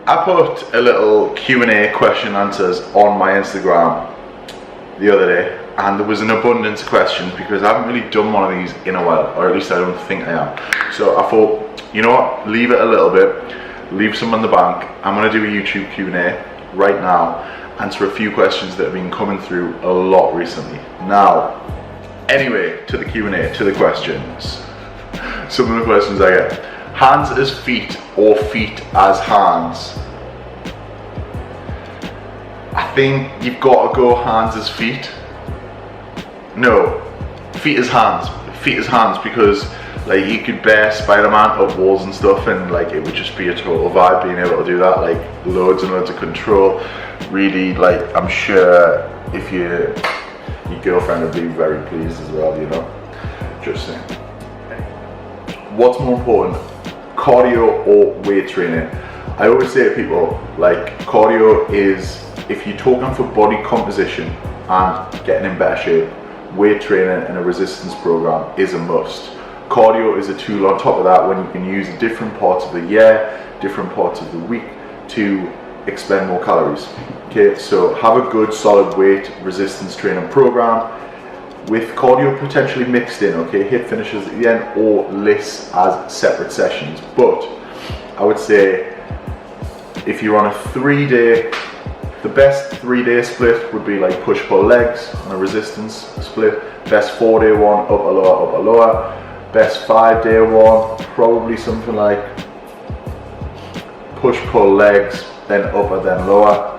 I put a little Q&A question answers on my Instagram the other day, and there was an abundance of questions because I haven't really done one of these in a while, or at least I don't think I am. So I thought, you know what, leave it a little bit, leave some on the bank. I'm going to do a YouTube Q&A right now, answer a few questions that have been coming through a lot recently. Now, anyway, to the Q&A, to the questions. Some of the questions I get. Hands as feet or feet as hands? I think you've got to go hands as feet. No, feet as hands. Feet as hands, because like you could bear Spider-Man up walls and stuff, and like it would just be a total vibe being able to do that. Like loads and loads of control. Really, like I'm sure if your girlfriend would be very pleased as well. You know, just saying. What's more important, cardio or weight training? I always say to people, like, cardio is, if you're talking for body composition and getting in better shape, weight training and a resistance program is a must. Cardio is a tool on top of that when you can use different parts of the year, different parts of the week to expend more calories. Okay, so have a good solid weight resistance training program with cardio potentially mixed in, okay, hit finishes at the end or lists as separate sessions. But I would say if you're on a 3-day, the best 3-day split would be like push-pull legs on a resistance split. Best 4-day one, upper lower, upper lower. Best 5-day one, probably something like push-pull legs, then upper, then lower.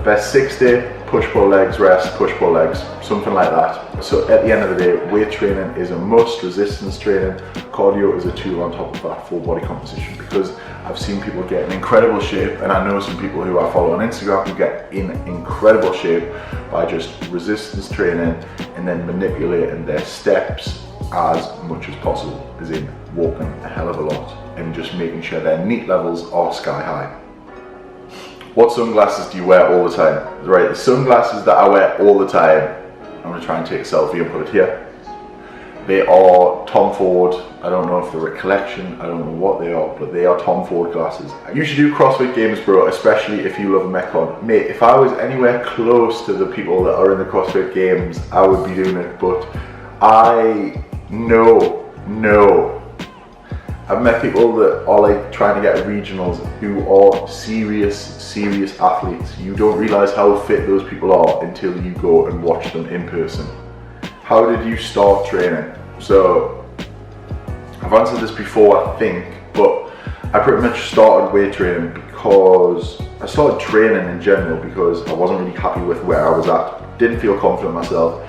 Best 6-day, push-pull legs, rest, push-pull legs, something like that. So at the end of the day, weight training is a must, resistance training, cardio is a tool on top of that for body composition, because I've seen people get in incredible shape, and I know some people who I follow on Instagram who get in incredible shape by just resistance training and then manipulating their steps as much as possible, as in walking a hell of a lot and just making sure their NEAT levels are sky high. What sunglasses do you wear all the time? Right, the sunglasses that I wear all the time, I'm going to try and take a selfie and put it here. They are Tom Ford. I don't know if they're a collection, I don't know what they are, but they are Tom Ford glasses. You should do CrossFit Games, bro, especially if you love a Metcon. Mate, if I was anywhere close to the people that are in the CrossFit Games, I would be doing it, but I know. I've met people that are like trying to get regionals who are serious athletes. You don't realize how fit those people are until you go and watch them in person. How did you start training? So I've answered this before, I think, but I pretty much started weight training because I started training in general because I wasn't really happy with where I was at. Didn't feel confident in myself,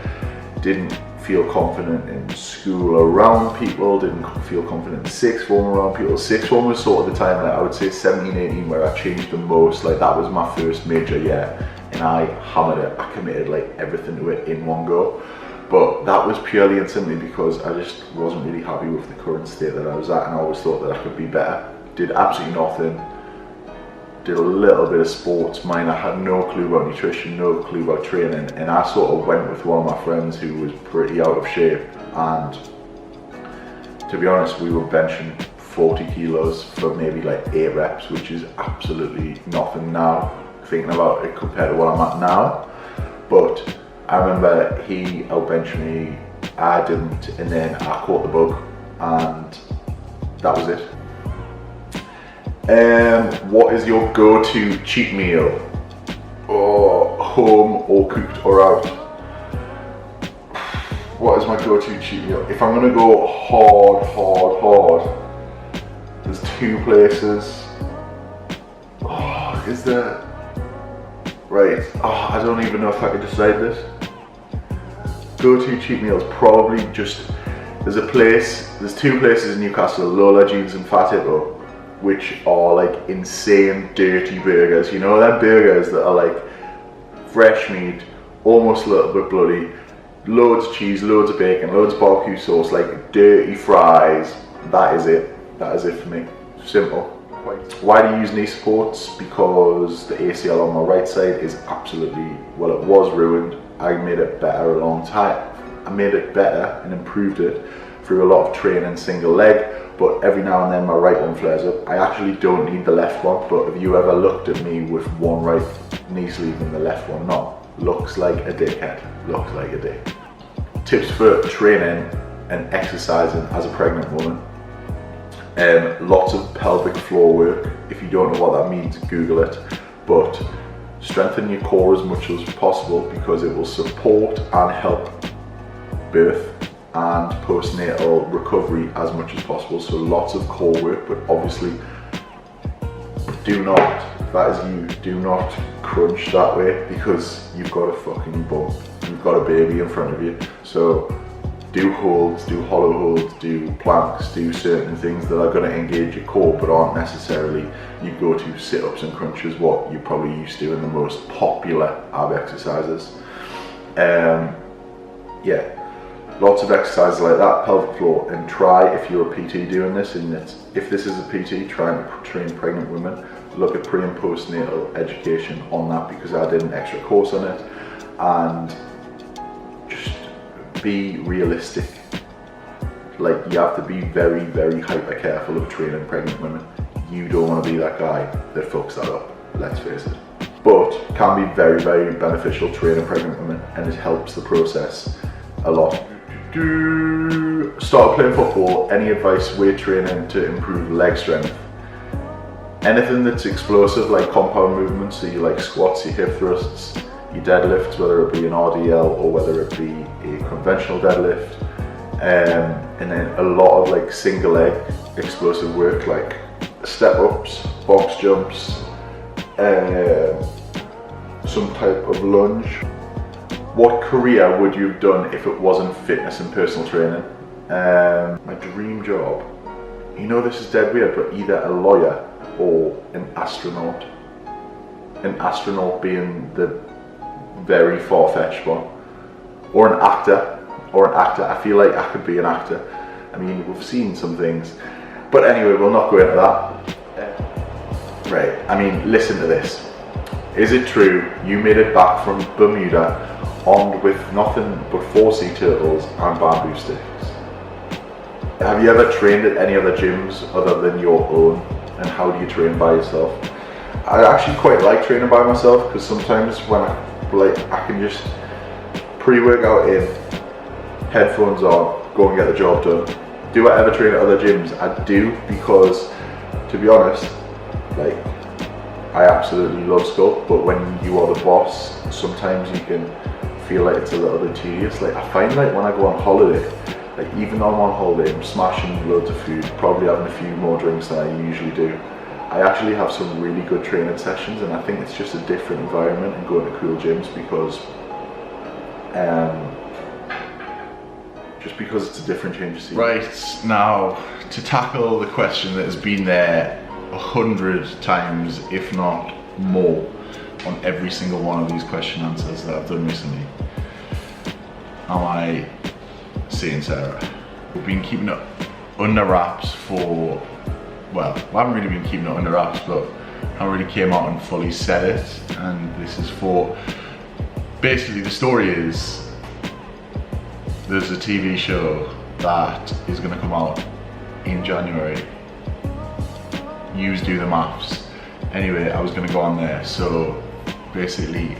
didn't feel confident in school around people, didn't feel confident in sixth form around people. Sixth form was sort of the time, like I would say 17, 18, where I changed the most. Like that was my first major year and I hammered it. I committed like everything to it in one go. But that was purely and simply because I just wasn't really happy with the current state that I was at, and I always thought that I could be better. Did absolutely nothing. Did a little bit of sports, mine. I had no clue about nutrition, no clue about training, and I sort of went with one of my friends who was pretty out of shape, and to be honest, we were benching 40 kilos for maybe like 8 reps, which is absolutely nothing now, thinking about it compared to what I'm at now. But I remember he outbenched me, I didn't, and then I caught the bug, and that was it. What is your go-to cheat meal? Or home or cooked or out? What is my go-to cheat meal? If I'm gonna go hard, there's 2 places. Is there? Right, I don't even know if I could decide this. Go-to cheat meals, probably just, there's 2 places in Newcastle, Lola Jeans and Fat Hippo, which are like insane dirty burgers. You know, them burgers that are like fresh meat, almost a little bit bloody, loads of cheese, loads of bacon, loads of barbecue sauce, like dirty fries. That is it for me, simple. Why do you use knee supports? Because the ACL on my right side is absolutely, well, it was ruined. I made it better a long time. I made it better and improved it through a lot of training single leg, but every now and then my right one flares up. I actually don't need the left one, but have you ever looked at me with one right knee sleeve and the left one not? Looks like a dickhead, looks like a dick. Tips for training and exercising as a pregnant woman. Lots of pelvic floor work. If you don't know what that means, Google it. But strengthen your core as much as possible because it will support and help birth and postnatal recovery as much as possible. So lots of core work, but obviously do not, if that is you, do not crunch that way because you've got a fucking bum. You've got a baby in front of you. So do holds, do hollow holds, do planks, do certain things that are going to engage your core but aren't necessarily you go to sit-ups and crunches, what you're probably used to in the most popular ab exercises. Yeah, lots of exercises like that, pelvic floor, and try, if you're a PT doing this, and if this is a PT trying to train pregnant women, look at pre and postnatal education on that because I did an extra course on it, and just be realistic. Like, you have to be very, very hyper careful of training pregnant women. You don't want to be that guy that fucks that up, let's face it. But can be very, very beneficial training pregnant women, and it helps the process a lot. Start playing football. Any advice? Weight training to improve leg strength. Anything that's explosive, like compound movements, so you like squats, your hip thrusts, your deadlifts, whether it be an RDL or whether it be a conventional deadlift, and then a lot of like single leg explosive work like step ups, box jumps, some type of lunge. What career would you have done if it wasn't fitness and personal training? My dream job, you know this is dead weird, but either a lawyer or an astronaut. An astronaut being the very far-fetched one. Or an actor. I feel like I could be an actor. I mean, we've seen some things. But anyway, we'll not go into that. Right, I mean, listen to this. Is it true you made it back from Bermuda armed with nothing but 4 sea turtles and bamboo sticks? Have you ever trained at any other gyms other than your own? And how do you train by yourself? I actually quite like training by myself because sometimes when I can just pre-workout in, headphones on, go and get the job done. Do I ever train at other gyms? I do, because to be honest, like, I absolutely love sculpt, but when you are the boss, sometimes you can feel like it's a little bit tedious. Like, I find like when I go on holiday, like even though I'm on holiday, I'm smashing loads of food, probably having a few more drinks than I usually do. I actually have some really good training sessions, and I think it's just a different environment and going to cool gyms because it's a different change of scene. Right, now to tackle the question that has been there 100 times, if not more, on every single one of these question answers that I've done recently. Am I saying Sarah? We've been keeping it under wraps for, well, I haven't really been keeping it under wraps, but I really came out and fully said it, and this is for, basically the story is, there's a TV show that is going to come out in January. Yous do the maths. Anyway, I was going to go on there. So basically,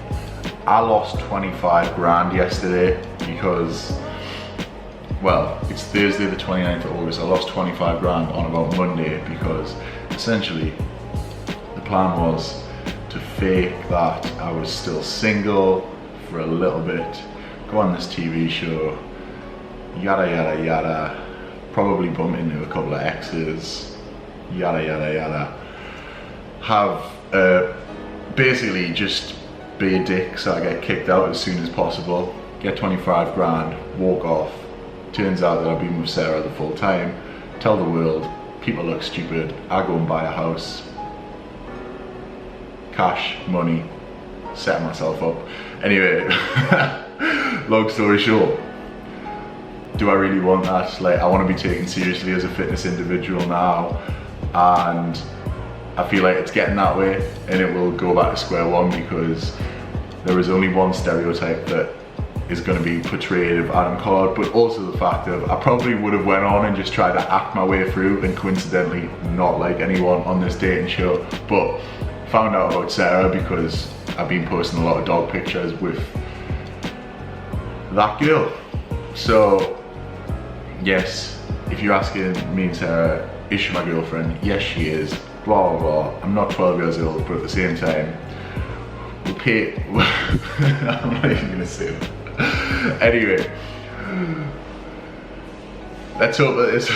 I lost 25 grand yesterday because, well, it's Thursday the 29th of August. I lost 25 grand on about Monday because essentially the plan was to fake that I was still single for a little bit, go on this TV show, yada yada yada, probably bump into a couple of exes, yada yada yada, have basically just be a dick so I get kicked out as soon as possible, get 25 grand, walk off. Turns out that I've been with Sarah the full time, tell the world, people look stupid, I go and buy a house, cash, money, set myself up. Anyway, long story short, do I really want that? Like, I want to be taken seriously as a fitness individual now, and I feel like it's getting that way, and it will go back to square one because there is only one stereotype that is going to be portrayed of Adam Collard, but also the fact of I probably would have went on and just tried to act my way through and coincidentally not like anyone on this dating show, but found out about Sarah because I've been posting a lot of dog pictures with that girl. So yes, if you're asking me and Sarah, is she my girlfriend? Yes, she is. Blah, blah, blah. I'm not 12 years old, but at the same time, we pay, I'm not even gonna say that. Anyway, let's hope that this,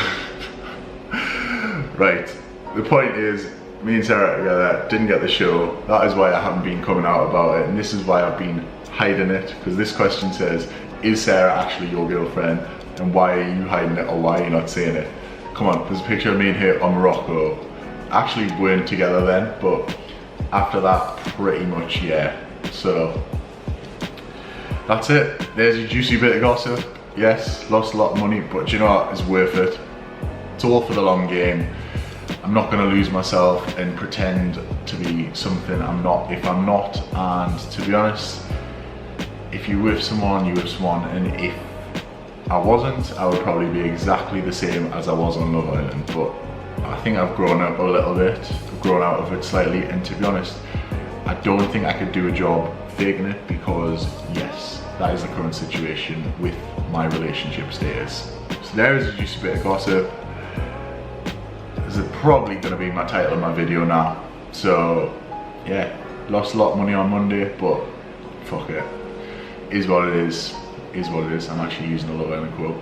right, the point is, me and Sarah together didn't get the show. That is why I haven't been coming out about it, and this is why I've been hiding it, because this question says, is Sarah actually your girlfriend, and why are you hiding it, or why are you not saying it? Come on, there's a picture of me and her on Morocco. Actually weren't together then, but after that, pretty much, yeah. So that's it. There's a juicy bit of gossip. Yes, lost a lot of money, but you know what? It's worth it. It's all for the long game. I'm not going to lose myself and pretend to be something I'm not if I'm not. And to be honest, if you're with someone, you're with someone, and if I wasn't, I would probably be exactly the same as I was on Love Island. But I think I've grown up a little bit. I've grown out of it slightly, and to be honest, I don't think I could do a job faking it, because yes, that is the current situation with my relationship status. So there is a juicy bit of gossip. This is probably going to be my title of my video now. So yeah, lost a lot of money on Monday, but fuck it. Is what it is. Is what it is. I'm actually using a Love Island quote.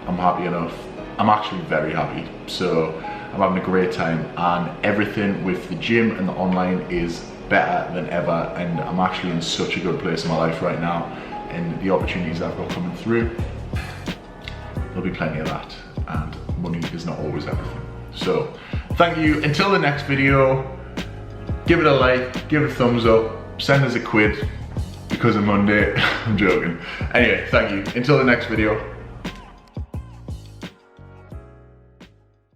I'm happy enough. I'm actually very happy. So I'm having a great time, and everything with the gym and the online is better than ever, and I'm actually in such a good place in my life right now, and the opportunities I've got coming through, there'll be plenty of that, and money is not always everything. So thank you. Until the next video, give it a like, give it a thumbs up, send us a quid because of Monday. I'm joking. Anyway, thank you. Until the next video.